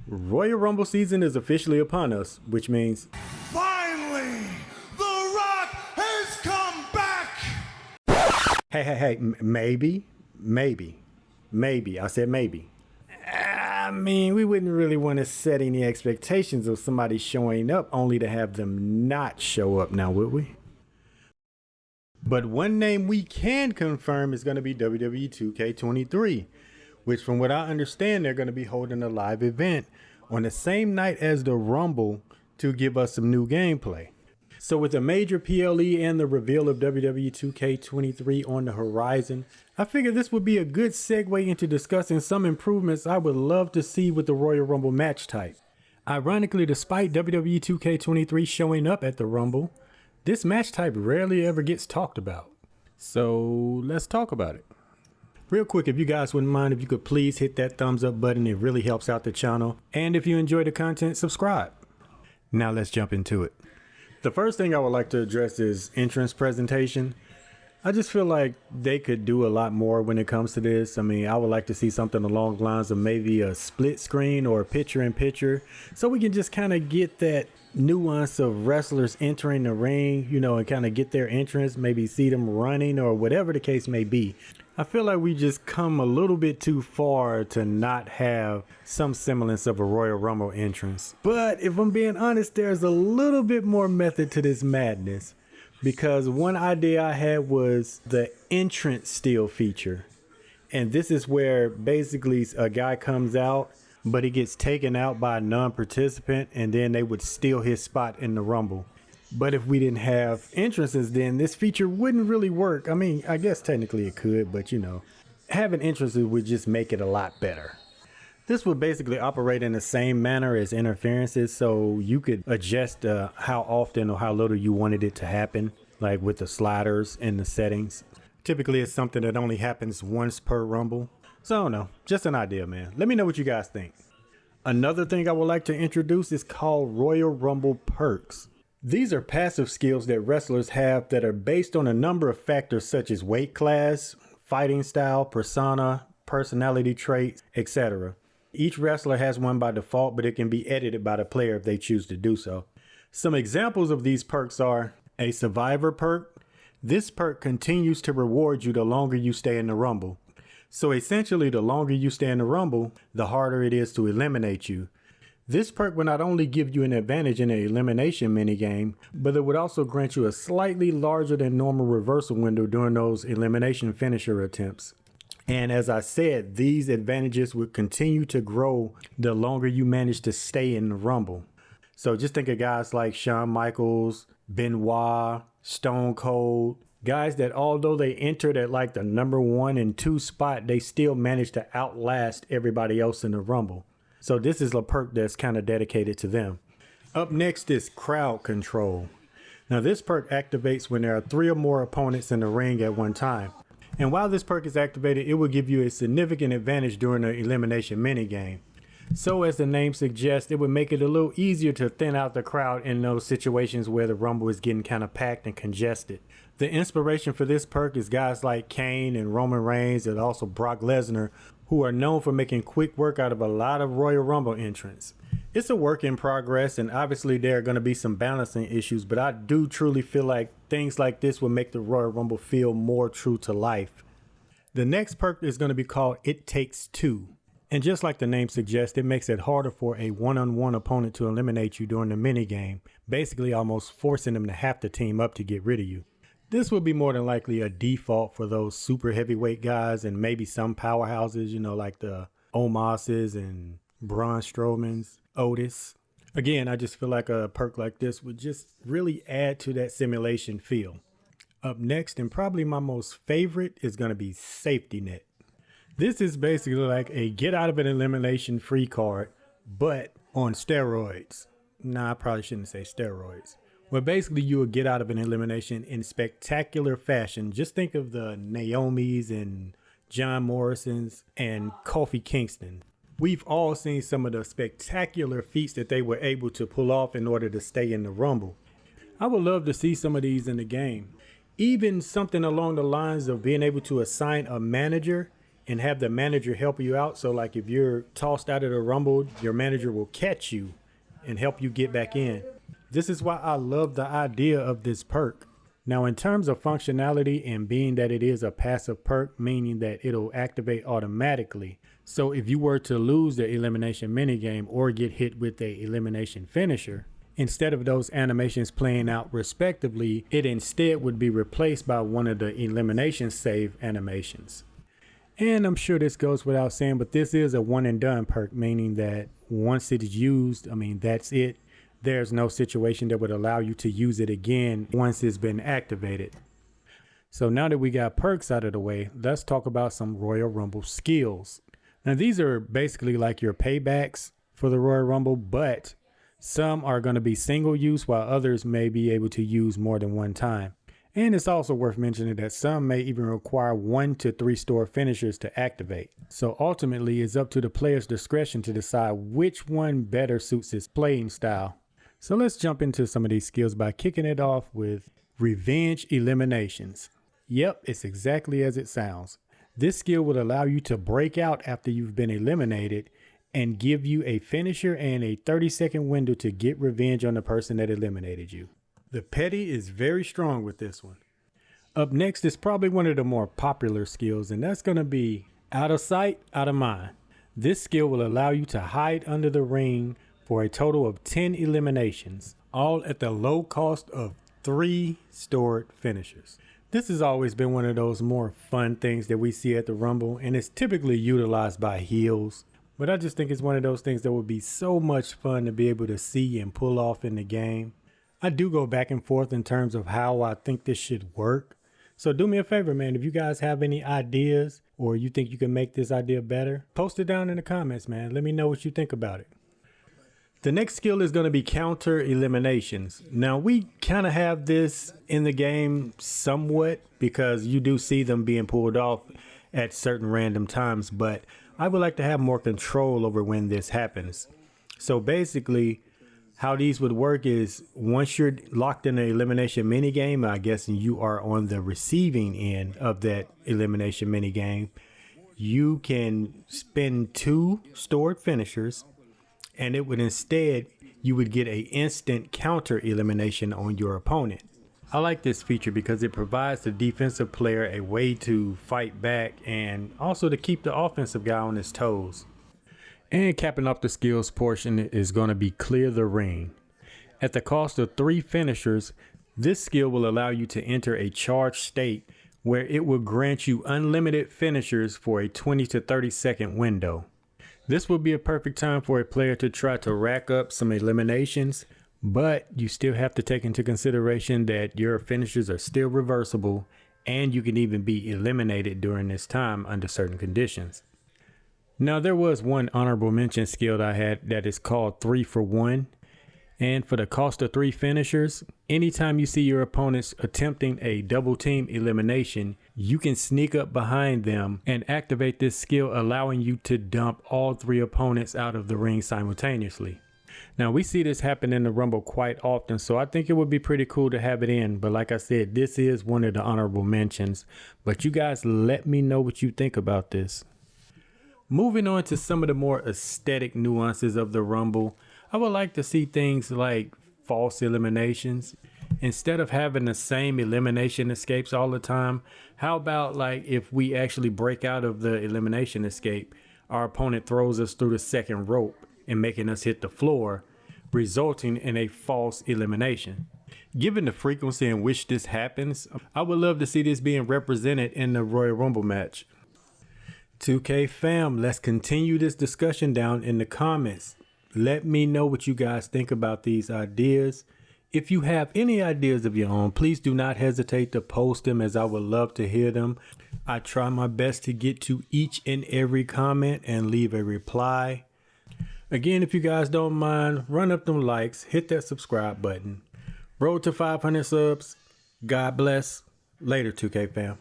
Royal Rumble season is officially upon us, which means finally, The Rock has come back! Hey, maybe. I said maybe. I mean, we wouldn't really want to set any expectations of somebody showing up only to have them not show up now, would we? But one name we can confirm is going to be WWE 2K23, which from what I understand, they're going to be holding a live event on the same night as the Rumble to give us some new gameplay. So with a major PLE and the reveal of WWE 2K23 on the horizon, I figured this would be a good segue into discussing some improvements I would love to see with the Royal Rumble match type. Ironically, despite WWE 2K23 showing up at the Rumble, this match type rarely ever gets talked about. So let's talk about it. Real quick, if you guys wouldn't mind, if you could please hit that thumbs up button, it really helps out the channel. And if you enjoy the content, subscribe. Now let's jump into it. The first thing I would like to address is entrance presentation. I just feel like they could do a lot more when it comes to this. I mean, I would like to see something along the lines of maybe a split screen or picture in picture, so we can just kind of get that nuance of wrestlers entering the ring, you know, and kind of get their entrance, maybe see them running or whatever the case may be. I feel like we just come a little bit too far to not have some semblance of a Royal Rumble entrance. But if I'm being honest, there's a little bit more method to this madness, because one idea I had was the entrance steal feature. And this is where basically a guy comes out, but he gets taken out by a non-participant, and then they would steal his spot in the Rumble. But if we didn't have entrances, then this feature wouldn't really work. I mean, I guess technically it could, but you know, having entrances would just make it a lot better. This would basically operate in the same manner as interferences, so you could adjust how often or how little you wanted it to happen, like with the sliders and the settings. Typically it's something that only happens once per Rumble. So I don't know, just an idea, man. Let me know what you guys think. Another thing I would like to introduce is called Royal Rumble Perks. These are passive skills that wrestlers have that are based on a number of factors such as weight class, fighting style, persona, personality traits, etc. Each wrestler has one by default, but it can be edited by the player if they choose to do so. Some examples of these perks are a survivor perk. This perk continues to reward you the longer you stay in the Rumble. So essentially, the longer you stay in the Rumble, the harder it is to eliminate you. This perk will not only give you an advantage in an elimination minigame, but it would also grant you a slightly larger than normal reversal window during those elimination finisher attempts. And as I said, these advantages would continue to grow the longer you manage to stay in the Rumble. So just think of guys like Shawn Michaels, Benoit, Stone Cold, guys that although they entered at like the number 1 and 2 spot, they still managed to outlast everybody else in the Rumble. So this is a perk that's kind of dedicated to them. Up next is crowd control. Now this perk activates when there are 3 or more opponents in the ring at one time. And while this perk is activated, it will give you a significant advantage during the elimination minigame. So as the name suggests, it would make it a little easier to thin out the crowd in those situations where the Rumble is getting kind of packed and congested. The inspiration for this perk is guys like Kane and Roman Reigns, and also Brock Lesnar, who are known for making quick work out of a lot of Royal Rumble entrants. It's a work in progress, and obviously there are going to be some balancing issues, but I do truly feel like things like this will make the Royal Rumble feel more true to life. The next perk is going to be called It Takes Two. And just like the name suggests, it makes it harder for a one-on-one opponent to eliminate you during the minigame, basically almost forcing them to have to team up to get rid of you. This will be more than likely a default for those super heavyweight guys and maybe some powerhouses, you know, like the Omos's and Braun Strowman's, Otis. Again, I just feel like a perk like this would just really add to that simulation feel. Up next, and probably my most favorite, is going to be Safety Net. This is basically like a get out of an elimination free card, but on steroids. Nah, I probably shouldn't say steroids. Well, basically you will get out of an elimination in spectacular fashion. Just think of the Naomi's and John Morrison's and Kofi Kingston. We've all seen some of the spectacular feats that they were able to pull off in order to stay in the Rumble. I would love to see some of these in the game. Even something along the lines of being able to assign a manager and have the manager help you out. So like if you're tossed out of the Rumble, your manager will catch you and help you get back in. This is why I love the idea of this perk. Now, in terms of functionality and being that it is a passive perk, meaning that it'll activate automatically. So if you were to lose the elimination minigame or get hit with a elimination finisher, instead of those animations playing out respectively, it instead would be replaced by one of the elimination save animations. And I'm sure this goes without saying, but this is a one and done perk, meaning that once it is used, that's it. There's no situation that would allow you to use it again once it's been activated. So now that we got perks out of the way, let's talk about some Royal Rumble skills. Now these are basically like your paybacks for the Royal Rumble, but some are going to be single use while others may be able to use more than one time. And it's also worth mentioning that some may even require 1 to 3 store finishers to activate. So ultimately it's up to the player's discretion to decide which one better suits his playing style. So let's jump into some of these skills by kicking it off with Revenge Eliminations. Yep, it's exactly as it sounds. This skill will allow you to break out after you've been eliminated and give you a finisher and a 30-second window to get revenge on the person that eliminated you. The Petty is very strong with this one. Up next is probably one of the more popular skills, and that's going to be Out of Sight, Out of Mind. This skill will allow you to hide under the ring for a total of 10 eliminations, all at the low cost of 3 stored finishers. This has always been one of those more fun things that we see at the Rumble, and it's typically utilized by heels. But I just think it's one of those things that would be so much fun to be able to see and pull off in the game. I do go back and forth in terms of how I think this should work. So do me a favor, man. If you guys have any ideas or you think you can make this idea better, post it down in the comments, man. Let me know what you think about it. The next skill is going to be counter eliminations. Now we kind of have this in the game somewhat because you do see them being pulled off at certain random times, but I would like to have more control over when this happens. So basically how these would work is once you're locked in an elimination minigame, I guess you are on the receiving end of that elimination minigame, you can spend 2 stored finishers and it would instead, you would get an instant counter elimination on your opponent. I like this feature because it provides the defensive player a way to fight back and also to keep the offensive guy on his toes. And capping off the skills portion is going to be Clear the Ring. At the cost of 3 finishers, this skill will allow you to enter a charged state where it will grant you unlimited finishers for a 20 to 30 second window. This would be a perfect time for a player to try to rack up some eliminations, but you still have to take into consideration that your finishers are still reversible and you can even be eliminated during this time under certain conditions. Now there was one honorable mention skill that I had that is called 3 for 1. And for the cost of 3 finishers, anytime you see your opponents attempting a double team elimination, you can sneak up behind them and activate this skill, allowing you to dump all 3 opponents out of the ring simultaneously. Now we see this happen in the Rumble quite often, so I think it would be pretty cool to have it in. But like I said, this is one of the honorable mentions. But you guys let me know what you think about this. Moving on to some of the more aesthetic nuances of the Rumble, I would like to see things like false eliminations. Instead of having the same elimination escapes all the time, how about like if we actually break out of the elimination escape, our opponent throws us through the second rope and making us hit the floor, resulting in a false elimination. Given the frequency in which this happens, I would love to see this being represented in the Royal Rumble match. 2K fam, let's continue this discussion down in the comments. Let me know what you guys think about these ideas. If you have any ideas of your own, please do not hesitate to post them, as I would love to hear them. I try my best to get to each and every comment and leave a reply. Again, if you guys don't mind, run up them likes, hit that subscribe button. Road to 500 subs. God bless. Later, 2K fam.